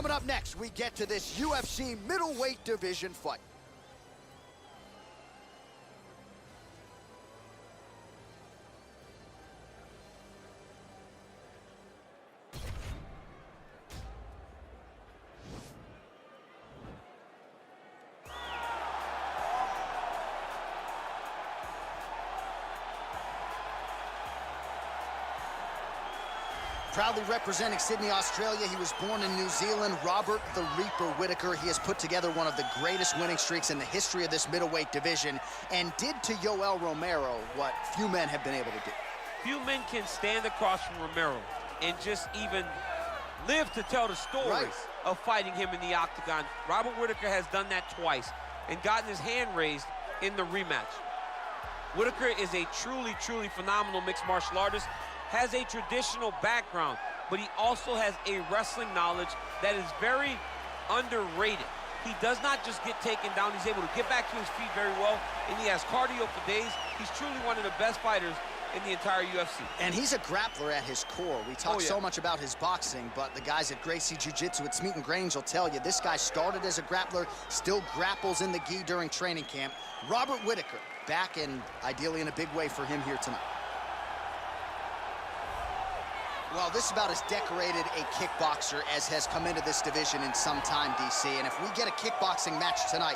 Coming up next, we get to this UFC middleweight division fight. Proudly representing Sydney, Australia, he was born in New Zealand, Robert the Reaper Whittaker. He has put together one of the greatest winning streaks in the history of this middleweight division and did to Yoel Romero what few men have been able to do. Few men can stand across from Romero and just even live to tell the story of fighting him in the octagon. Robert Whittaker has done that twice and gotten his hand raised in the rematch. Whittaker is a truly, truly phenomenal mixed martial artist, has a traditional background, but he also has a wrestling knowledge that is very underrated. He does not just get taken down, he's able to get back to his feet very well, and he has cardio for days. He's truly one of the best fighters in the entire UFC. And he's a grappler at his core. We talk so much about his boxing, but the guys at Gracie Jiu-Jitsu at Smeaton Grange will tell you, this guy started as a grappler, still grapples in the gi during training camp. Robert Whittaker, back and ideally in a big way for him here tonight. Well, this is about as decorated a kickboxer as has come into this division in some time, DC. And if we get a kickboxing match tonight,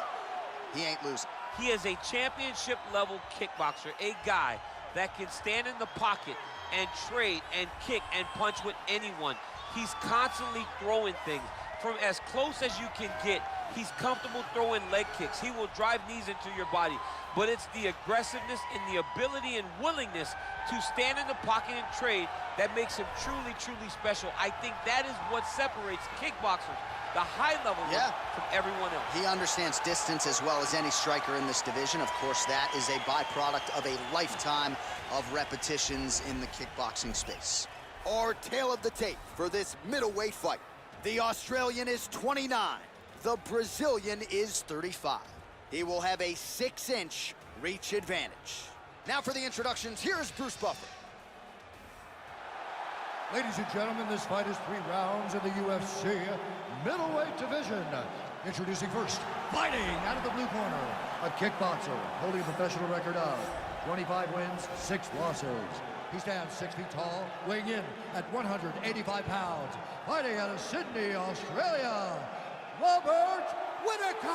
he ain't losing. He is a championship-level kickboxer, a guy that can stand in the pocket and trade and kick and punch with anyone. He's constantly throwing things. From as close as you can get, he's comfortable throwing leg kicks. He will drive knees into your body. But it's the aggressiveness and the ability and willingness to stand in the pocket and trade that makes him truly, truly special. I think that is what separates kickboxers, the high level from everyone else. He understands distance as well as any striker in this division. Of course, that is a byproduct of a lifetime of repetitions in the kickboxing space. Our tail of the tape for this middleweight fight. The Australian is 29. The Brazilian is 35. He will have a 6-inch reach advantage. Now for the introductions, here's Bruce Buffer. Ladies and gentlemen, this fight is 3 rounds in the UFC middleweight division. Introducing first, fighting out of the blue corner, a kickboxer holding a professional record of 25 wins, 6 losses. He stands 6 feet tall, weighing in at 185 pounds. Fighting out of Sydney, Australia, Robert Whittaker!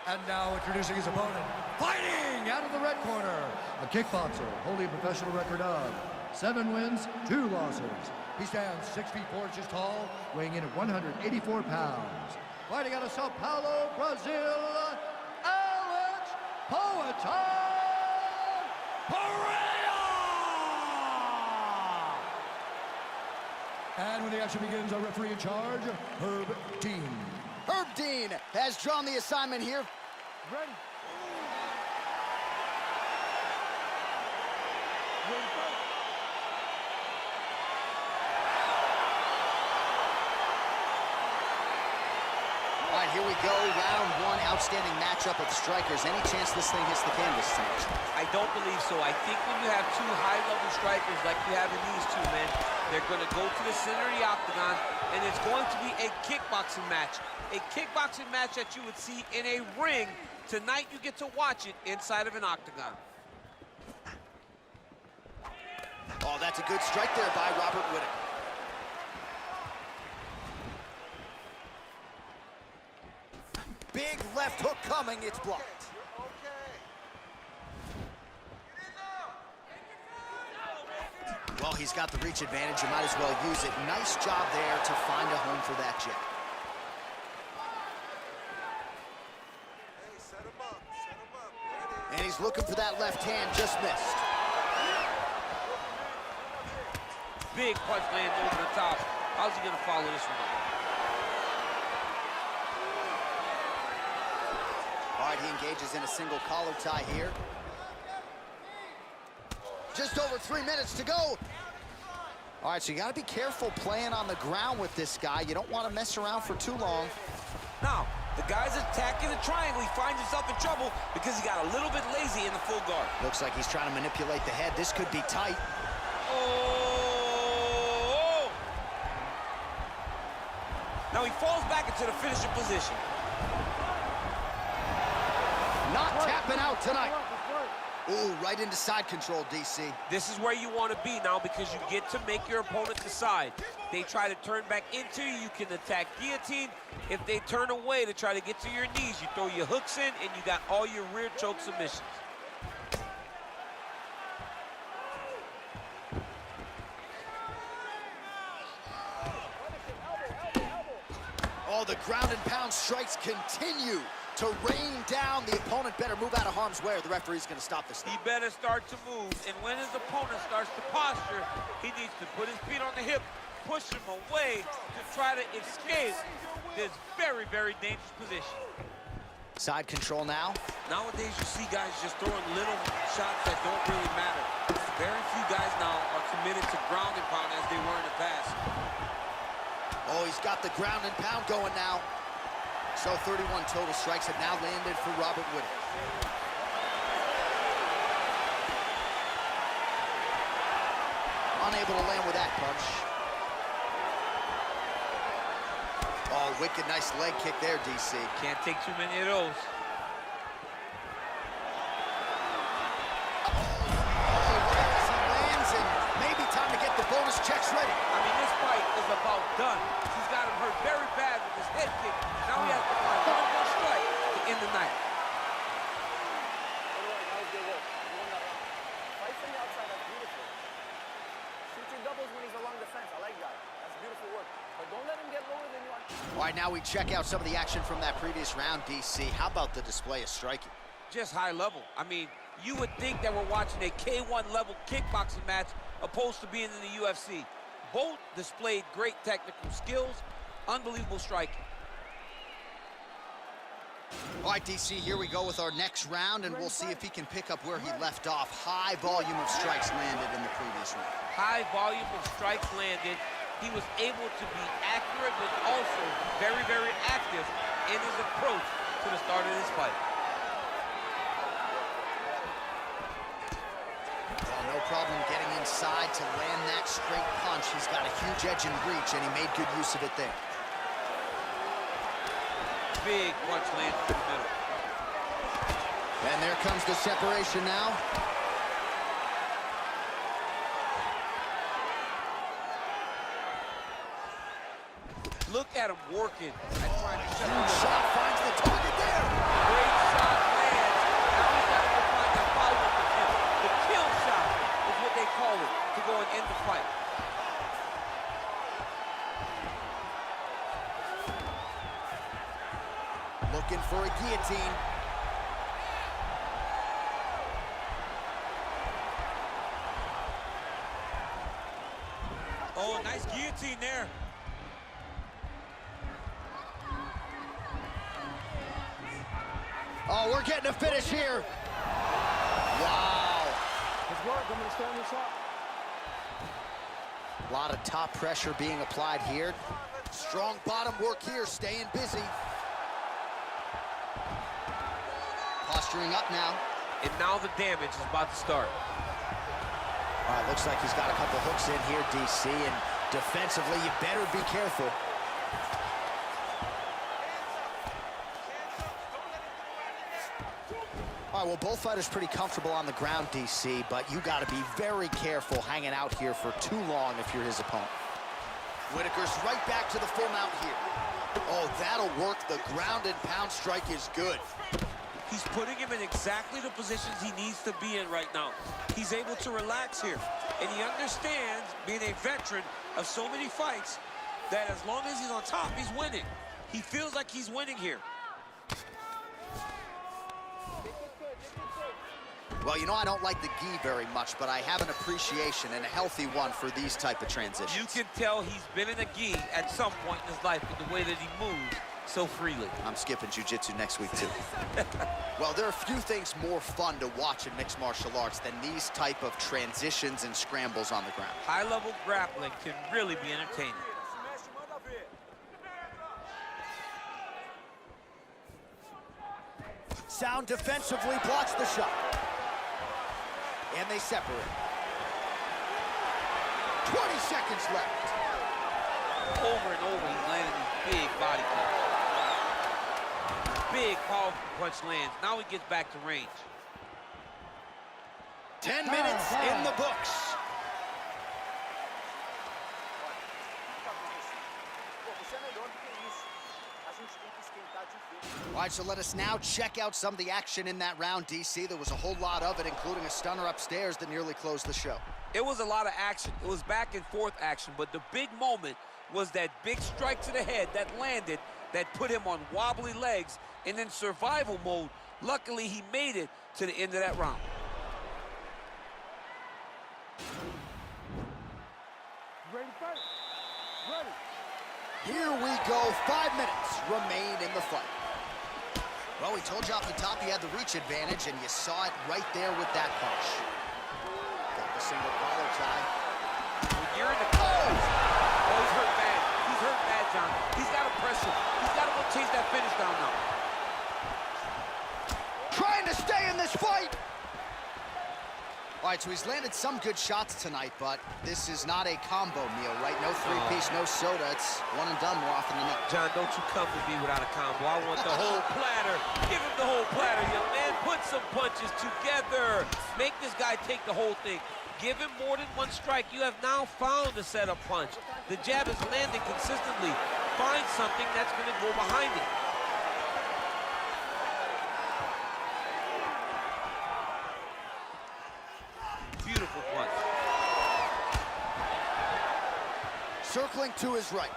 And now introducing his opponent, fighting out of the red corner, a kickboxer holding a professional record of 7 wins, 2 losses. He stands 6 feet 4 inches tall, weighing in at 184 pounds. Fighting out of Sao Paulo, Brazil, Alex Pereira! And when the action begins, our referee in charge, Herb Dean. Herb Dean has drawn the assignment here. Ready? All right, here we go. Round 1, outstanding matchup of strikers. Any chance this thing hits the canvas tonight? I don't believe so. I think when you have 2 high-level strikers like you have in these 2 men, they're going to go to the center of the octagon, and it's going to be a kickboxing match. A kickboxing match that you would see in a ring. Tonight, you get to watch it inside of an octagon. Oh, that's a good strike there by Robert Whittaker. Big left hook coming, it's blocked. Well, he's got the reach advantage, you might as well use it. Nice job there to find a home for that jab. And he's looking for that left hand, just missed. Big punch lands over the top. How's he gonna follow this one up? All right, he engages in a single collar tie here. Just over 3 minutes to go. All right, so you got to be careful playing on the ground with this guy. You don't want to mess around for too long. Now, The guy's attacking the triangle. He finds himself in trouble because he got a little bit lazy in the full guard. Looks like he's trying to manipulate the head. This could be tight. Oh! Now he falls back into the finishing position. Not tapping out tonight. Ooh, right into side control, DC. This is where you want to be now because you get to make your opponent decide. They try to turn back into you, you can attack guillotine. If they turn away to try to get to your knees, you throw your hooks in and you got all your rear choke submissions. Oh, the ground and pound strikes continue to rain down. The opponent better move out of harm's way or the referee's going to stop this thing. He better start to move, and when his opponent starts to posture, he needs to put his feet on the hip, push him away to try to escape this very, very dangerous position. Side control now. Nowadays, you see guys just throwing little shots that don't really matter. Very few guys now are committed to ground and pound as they were in the past. Oh, he's got the ground and pound going now. So 31 total strikes have now landed for Robert Whittaker. Unable to land with that punch. Oh, wicked nice leg kick there, DC. Can't take too many of those. Time to get the bonus checks ready. I mean, this fight is about done. He's got him hurt very bad with his head kick. Now he has to find one more strike to end the night. Fight from the outside, that's beautiful. Shoot your doubles when he's along the fence. I like that. That's beautiful work. But don't let him get lower than you want. All right, now we check out some of the action from that previous round, DC. How about the display of striking? Just high level. I mean, you would think that we're watching a K1 level kickboxing match opposed to being in the UFC. Both displayed great technical skills, unbelievable striking. All right, DC, here we go with our next round, and we'll see if he can pick up where he left off. High volume of strikes landed in the previous round. High volume of strikes landed. He was able to be accurate, but also very, very active in his approach to the start of this fight. No problem getting inside to land that straight punch. He's got a huge edge and reach, and he made good use of it there. Big punch lands through the middle. And there comes the separation now. Look at him working and trying to shut him Huge down. shot finds the target there. Great shot lands. Now he's got to go find that follow-up attempt. The kill shot is what they call it to go and end the fight. Looking for a guillotine. Oh, nice guillotine there. Oh, we're getting a finish here. Wow. Good work. I'm going to stay on your shot. A lot of top pressure being applied here. Strong bottom work here, staying busy. Posturing up now. And now the damage is about to start. All right, looks like he's got a couple hooks in here, DC, and defensively, you better be careful. All right, well, both fighters pretty comfortable on the ground, DC, but you got to be very careful hanging out here for too long if you're his opponent. Whittaker's right back to the full mount here. Oh, that'll work. The ground and pound strike is good. He's putting him in exactly the positions he needs to be in right now. He's able to relax here. And he understands, being a veteran of so many fights, that as long as he's on top, he's winning. He feels like he's winning here. Well, you know, I don't like the gi very much, but I have an appreciation and a healthy one for these type of transitions. You can tell he's been in a gi at some point in his life with the way that he moves so freely. I'm skipping jiu-jitsu next week, too. Well, there are few things more fun to watch in mixed martial arts than these type of transitions and scrambles on the ground. High-level grappling can really be entertaining. Sound defensively blocks the shot. And they separate. 20 seconds left. Over and over, he's landing these big body punches. Big, powerful punch lands. Now he gets back to range. 10 minutes in the books. All right, so let us now check out some of the action in that round, DC. There was a whole lot of it, including a stunner upstairs that nearly closed the show. It was a lot of action. It was back and forth action, but the big moment was that big strike to the head that landed, that put him on wobbly legs, and in survival mode, luckily he made it to the end of that round. Ready, fight. Ready. Here we go. 5 minutes remain in the fight. Well, we told you off the top he had the reach advantage, and you saw it right there with that punch. Got the single collar tie. When you're in the close, oh, he's hurt bad. He's hurt bad, John. He's got to press him. He's got to go chase that finish down now. Trying to stay in this fight. All right, so he's landed some good shots tonight, but this is not a combo meal, right? No three-piece, no soda. It's one and done more often than not. John, don't you come to me without a combo. I want the whole platter. Give him the whole platter, young man. Put some punches together. Make this guy take the whole thing. Give him more than one strike. You have now found a setup punch. The jab is landing consistently. Find something that's going to go behind it. Beautiful punch. Circling to his right.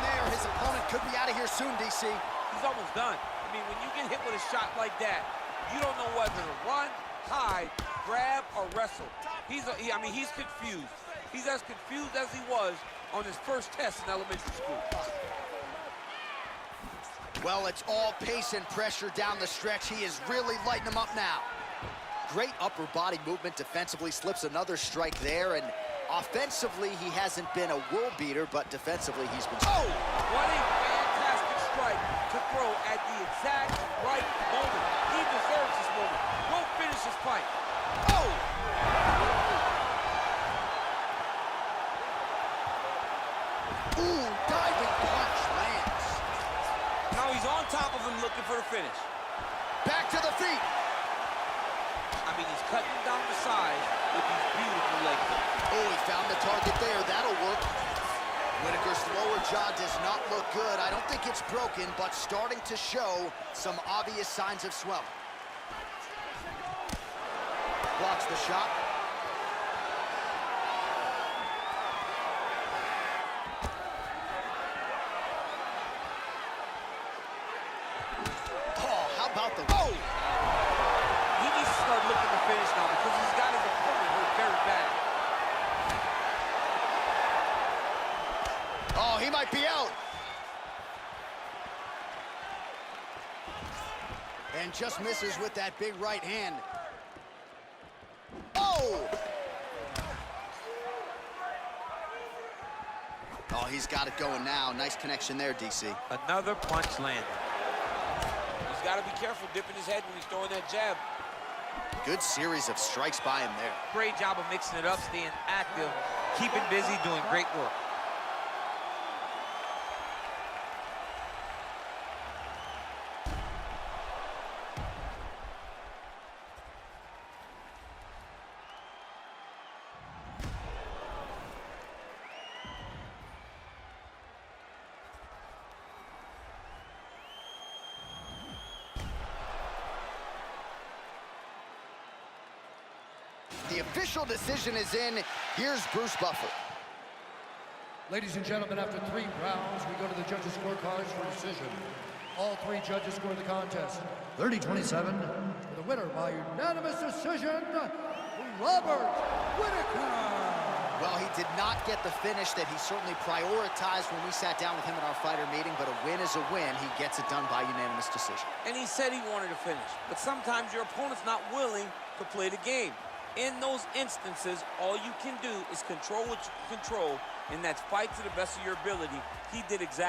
There, his opponent could be out of here soon, DC. He's almost done. I mean, when you get hit with a shot like that, you don't know whether to run, hide, grab, or wrestle. He's confused. He's as confused as he was on his first test in elementary school. Well, it's all pace and pressure down the stretch. He is really lighting him up now. Great upper body movement defensively, slips another strike there, and offensively, he hasn't been a world beater, but defensively, he's been... Oh! What a fantastic strike to throw at the exact right moment. He deserves this moment. Go finish his fight. Oh! Ooh, diving punch lands. Now he's on top of him looking for the finish. Back to the feet. I mean, he's cutting down the sides with these beautiful leg kicks. Oh, he found the target there. That'll work. Whittaker's lower jaw does not look good. I don't think it's broken, but starting to show some obvious signs of swelling. Blocks the shot. Oh, how about the... Oh! He needs to start looking to finish now because he's got his opponent hurt very bad. Oh, he might be out. And just misses with that big right hand. Oh! Oh, he's got it going now. Nice connection there, DC. Another punch landed. He's got to be careful dipping his head when he's throwing that jab. Good series of strikes by him there. Great job of mixing it up, staying active, keeping busy, doing great work. The official decision is in. Here's Bruce Buffer. Ladies and gentlemen, after 3 rounds, we go to the judges' scorecards for decision. All 3 judges scored the contest 30-27 for the winner by unanimous decision, Robert Whittaker. Well, he did not get the finish that he certainly prioritized when we sat down with him at our fighter meeting, but a win is a win. He gets it done by unanimous decision. And he said he wanted to finish, but sometimes your opponent's not willing to play the game. In those instances, all you can do is control what you can control, and that's fight to the best of your ability. He did exactly